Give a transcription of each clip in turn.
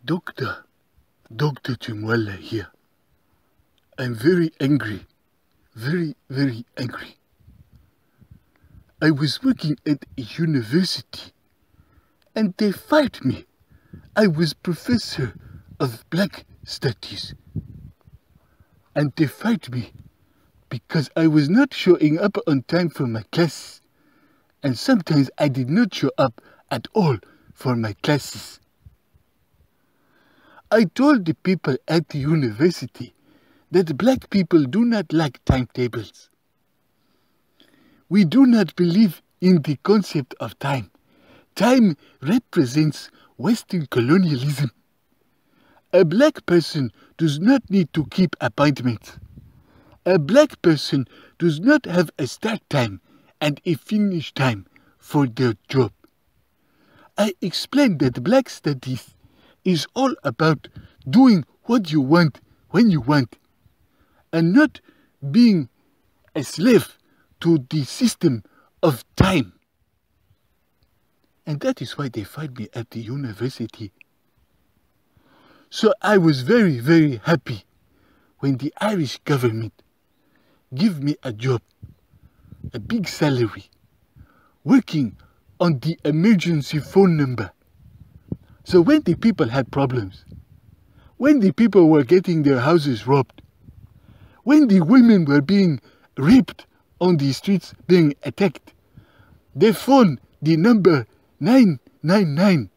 Dr. CHIMWALA here. I'm very angry. Very, very angry. I was working at a university and they fired me. I was professor of Black Studies. And they fired me because I was not showing up on time for my classes. And sometimes I did not show up at all for my classes. I told the people at the university that black people do not like timetables. We do not believe in the concept of time. Time represents Western colonialism. A black person does not need to keep appointments. A black person does not have a start time and a finish time for their job. I explained that Black Studies is all about doing what you want when you want and not being a slave to the system of time. And that is why they fired me at the university. So I was very, very happy when the Irish government gave me a job, a big salary, working on the emergency phone number. So when the people had problems, when the people were getting their houses robbed, when the women were being raped on the streets, being attacked, they phoned the number 999.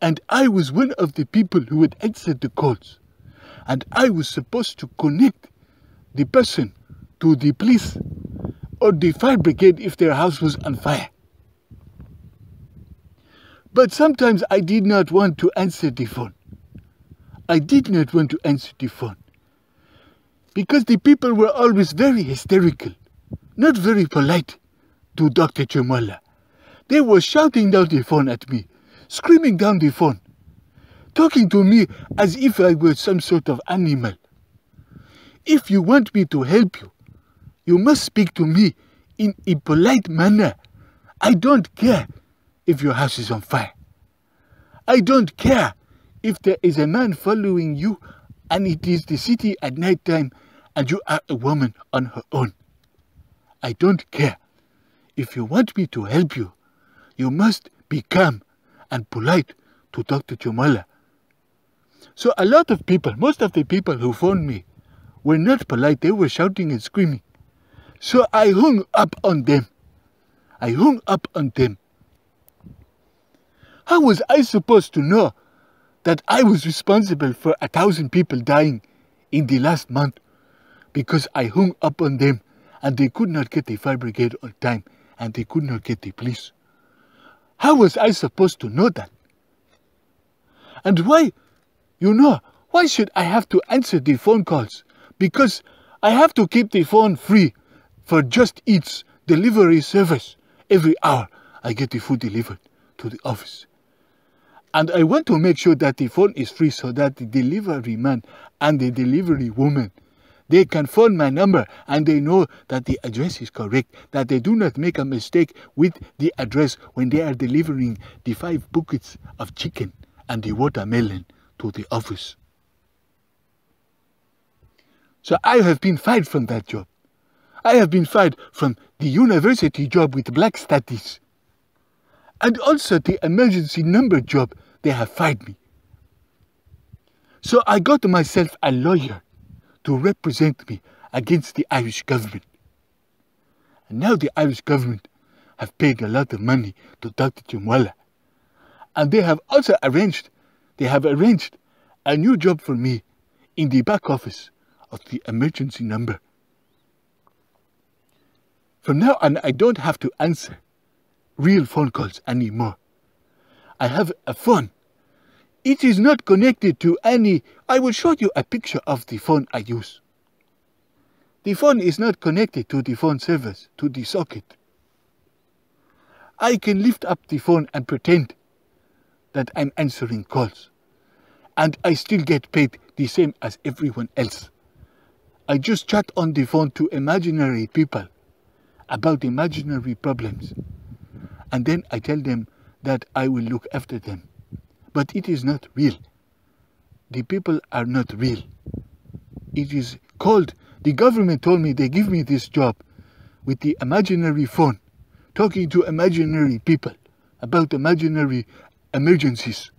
And I was one of the people who would answer the calls. And I was supposed to connect the person to the police or the fire brigade if their house was on fire. But sometimes I did not want to answer the phone. I did not want to answer the phone. Because the people were always very hysterical, not very polite to Dr. CHIMWALA. They were shouting down the phone at me, screaming down the phone, talking to me as if I were some sort of animal. If you want me to help you, you must speak to me in a polite manner. I don't care if your house is on fire. I don't care if there is a man following you and it is the city at night time and you are a woman on her own. I don't care. If you want me to help you, you must be calm and polite to Dr. CHIMWALA. So a lot of people, most of the people who phoned me were not polite. They were shouting and screaming. So I hung up on them. I hung up on them. How was I supposed to know that I was responsible for 1,000 people dying in the last month because I hung up on them and they could not get the fire brigade on time and they could not get the police? How was I supposed to know that? And why, why should I have to answer the phone calls? Because I have to keep the phone free for Just Eat's delivery service. Every hour I get the food delivered to the office. And I want to make sure that the phone is free so that the delivery man and the delivery woman, they can phone my number and they know that the address is correct, that they do not make a mistake with the address when they are delivering the 5 buckets of chicken and the watermelon to the office. So I have been fired from that job. I have been fired from the university job with Black Studies. And also the emergency number job, they have fired me. So I got myself a lawyer to represent me against the Irish government. And now the Irish government have paid a lot of money to Dr. CHIMWALA. And they have also arranged a new job for me in the back office of the emergency number. From now on, I don't have to answer real phone calls anymore. I have a phone. It is not connected to any... I will show you a picture of the phone I use. The phone is not connected to the phone service, to the socket. I can lift up the phone and pretend that I'm answering calls. And I still get paid the same as everyone else. I just chat on the phone to imaginary people about imaginary problems. And then I tell them that I will look after them. But it is not real. The people are not real. It is called, the government told me they give me this job with the imaginary phone, talking to imaginary people about imaginary emergencies.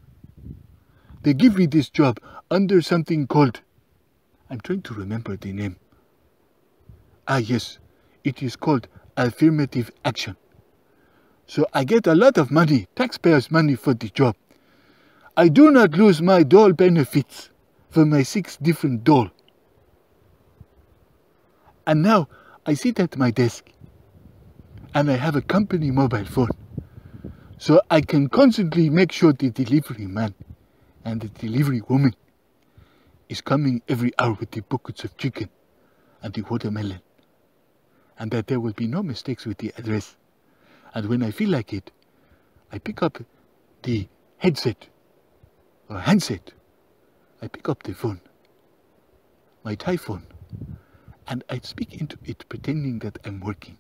They give me this job under something called, I'm trying to remember the name. Ah yes, it is called affirmative action. So I get a lot of money, taxpayers' money for the job. I do not lose my dole benefits for my 6 different dole. And now I sit at my desk and I have a company mobile phone. So I can constantly make sure the delivery man and the delivery woman is coming every hour with the buckets of chicken and the watermelon. And that there will be no mistakes with the address. And when I feel like it, I pick up the headset or handset. I pick up the phone, my Thai phone, and I speak into it pretending that I'm working.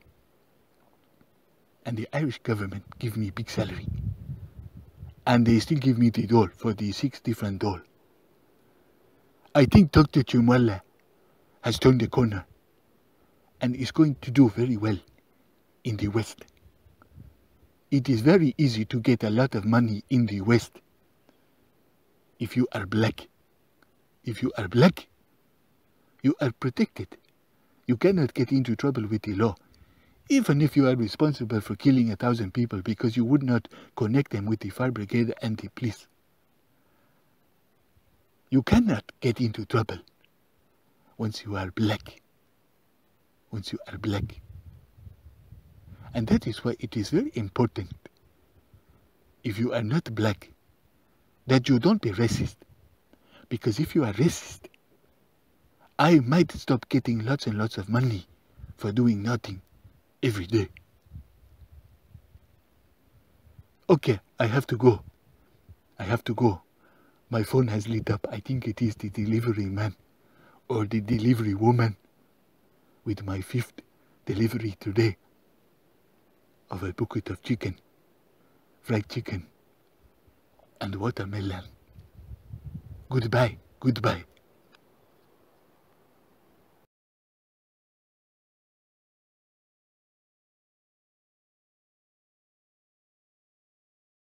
And the Irish government give me big salary. And they still give me the dole for the 6 different dole. I think Dr. CHIMWALA has turned the corner and is going to do very well in the West. It is very easy to get a lot of money in the West if you are black. If you are black, you are protected. You cannot get into trouble with the law, even if you are responsible for killing 1,000 people because you would not connect them with the fire brigade and the police. You cannot get into trouble once you are black. Once you are black. And that is why it is very important, if you are not black, that you don't be racist. Because if you are racist, I might stop getting lots and lots of money for doing nothing every day. Okay, I have to go. I have to go. My phone has lit up. I think it is the delivery man or the delivery woman with my 5th delivery today of a bucket of chicken, fried chicken, and watermelon. Goodbye, goodbye.